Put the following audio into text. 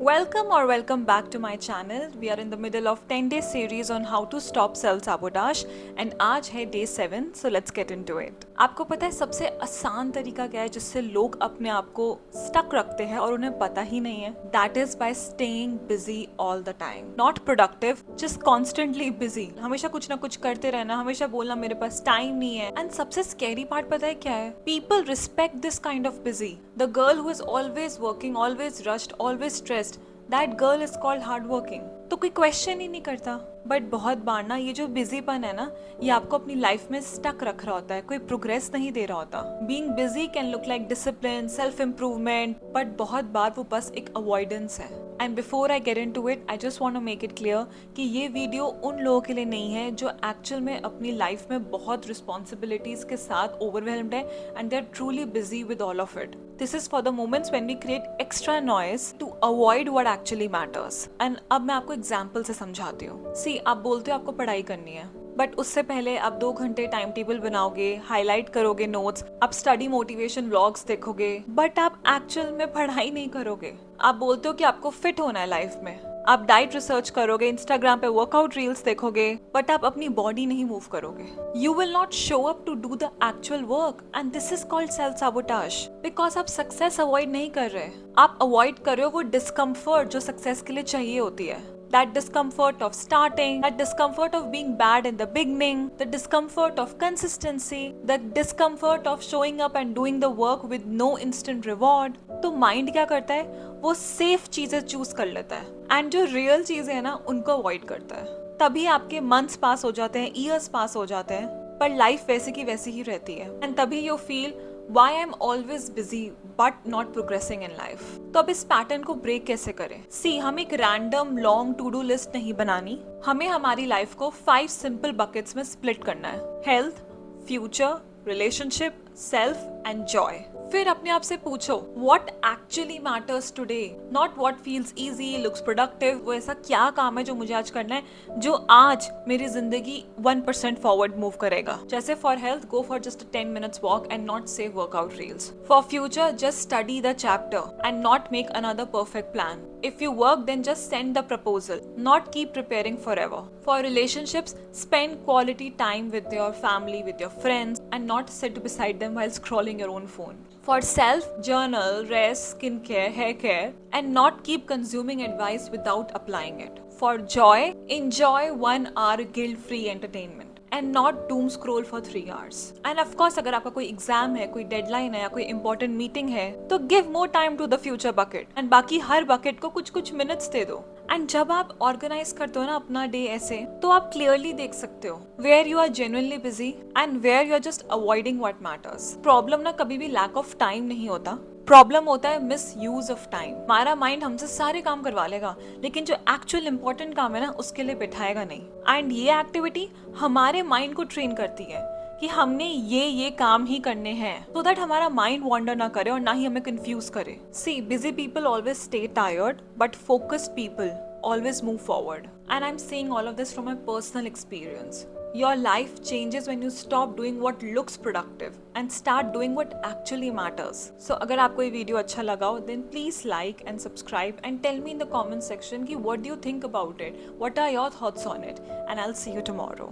Welcome or welcome back to my channel. We are in the middle of 10-day series on how to stop self-sabotage and आज है day 7, so let's get into it. आपको पता है सबसे आसान तरीका क्या है जिससे लोग अपने आप को stuck रखते हैं और उन्हें पता ही नहीं है? That is by staying busy all the time. Not productive, just constantly busy. हमेशा कुछ ना कुछ करते रहना, हमेशा बोलना मेरे पास टाइम नहीं है. And सबसे scary part पता है क्या है? People respect this kind of busy. The girl who is always working, always rushed, always stressed, that girl is called hard working. तो कोई क्वेश्चन ही नहीं करता. बट बहुत बार ना ये जो बिजीपन है ना, ये आपको अपनी लाइफ में स्टक रख रहा होता है, कोई प्रोग्रेस नहीं दे रहा होता. Being busy can look like discipline, self improvement, but बहुत बार वो बस एक अवॉइडेंस है. And before I get into it, I just want to make it clear कि ये वीडियो उन लोगों के लिए नहीं है जो एक्चुअल में अपनी लाइफ में बहुत रिस्पॉन्सिबिलिटीज के साथ ओवरवेल्म्ड है and they are truly busy with all of it. This is for the moments when we create extra noise to avoid what actually matters. And अब मैं आपको एग्जाम्पल से समझाती हूँ. See, आप बोलते हो आपको पढ़ाई करनी है, बट उससे पहले आप 2 घंटे टाइम टेबल बनाओगे, हाईलाइट करोगे नोट्स, आप स्टडी मोटिवेशन व्लॉग्स देखोगे, बट आप एक्चुअल में पढ़ाई नहीं करोगे. आप बोलते हो कि आपको फिट होना है लाइफ में, आप डाइट रिसर्च करोगे, इंस्टाग्राम पे वर्कआउट रील्स देखोगे, बट आप अपनी बॉडी नहीं मूव करोगे. You will not show up to do the actual work and this is called self sabotage. Because आप सक्सेस अवॉइड नहीं कर रहे, आप अवॉइड कर रहे हो वो डिस्कम्फर्ट जो सक्सेस के लिए चाहिए होती है. That discomfort of starting, that discomfort of being bad in the beginning, the discomfort of consistency, the discomfort of showing up and doing the work with no instant reward. तो mind क्या करता है, वो सेफ चीजें choose कर लेता है and जो रियल चीजें है ना उनको अवॉइड करता है. तभी आपके मंथ्स पास हो जाते हैं, ईयर्स पास हो जाते हैं, पर लाइफ वैसे की वैसी ही रहती है. एंड तभी you feel Why I'm always busy but not progressing in life. तो अब इस पैटर्न को ब्रेक कैसे करें? सी, हम एक random long to do list नहीं बनानी, हमें हमारी लाइफ को 5 सिंपल बकेट्स में स्प्लिट करना है. Health, future, relationship, self and Joy. फिर अपने आप से पूछो what actually matters today, not what feels easy, looks productive. वो ऐसा क्या काम है जो मुझे आज करना है जो आज मेरी जिंदगी 1% फॉरवर्ड मूव करेगा. जैसे for health, go for just 10 minutes walk and not save workout reels. For future, just study the chapter and not make another perfect plan. If you work, then just send the proposal, not keep preparing forever. For relationships, spend quality time with your family, with your friends, and not sit beside them while scrolling your own phone. For self, journal, rest, skincare, hair care, and not keep consuming advice without applying it. For joy, enjoy 1 hour guilt-free entertainment. And not Doom scroll for 3 hours. And of course अगर आपका कोई exam है, कोई deadline है या कोई important meeting है, तो give more time to the future bucket and बाकी हर बकेट को कुछ कुछ मिनट्स दे दो. एंड जब आप ऑर्गेनाइज करते हो ना अपना डे ऐसे, तो आप क्लियरली देख सकते हो where you are genuinely busy and where you are just avoiding what matters. Problem ना कभी भी लैक ऑफ टाइम नहीं होता, प्रॉब्लम होता है मिस यूज ऑफ टाइम. हमारा माइंड हमसे सारे काम करवा लेगा, लेकिन जो एक्चुअल इंपॉर्टेंट काम है ना उसके लिए बिठाएगा नहीं. एंड ये एक्टिविटी हमारे माइंड को ट्रेन करती है कि हमने ये काम ही करने हैं, सो दैट हमारा माइंड वॉन्डर ना करे और ना ही हमें कंफ्यूज करे. See, busy people always stay tired but focused people always move forward. And I'm saying all of this from my personal experience. Your life changes when you stop doing what looks productive and start doing what actually matters. So अगर आपको ये video अच्छा लगा हो, then please like and subscribe and tell me in the comment section कि what do you think about it? What are your thoughts on it? And I'll see you tomorrow.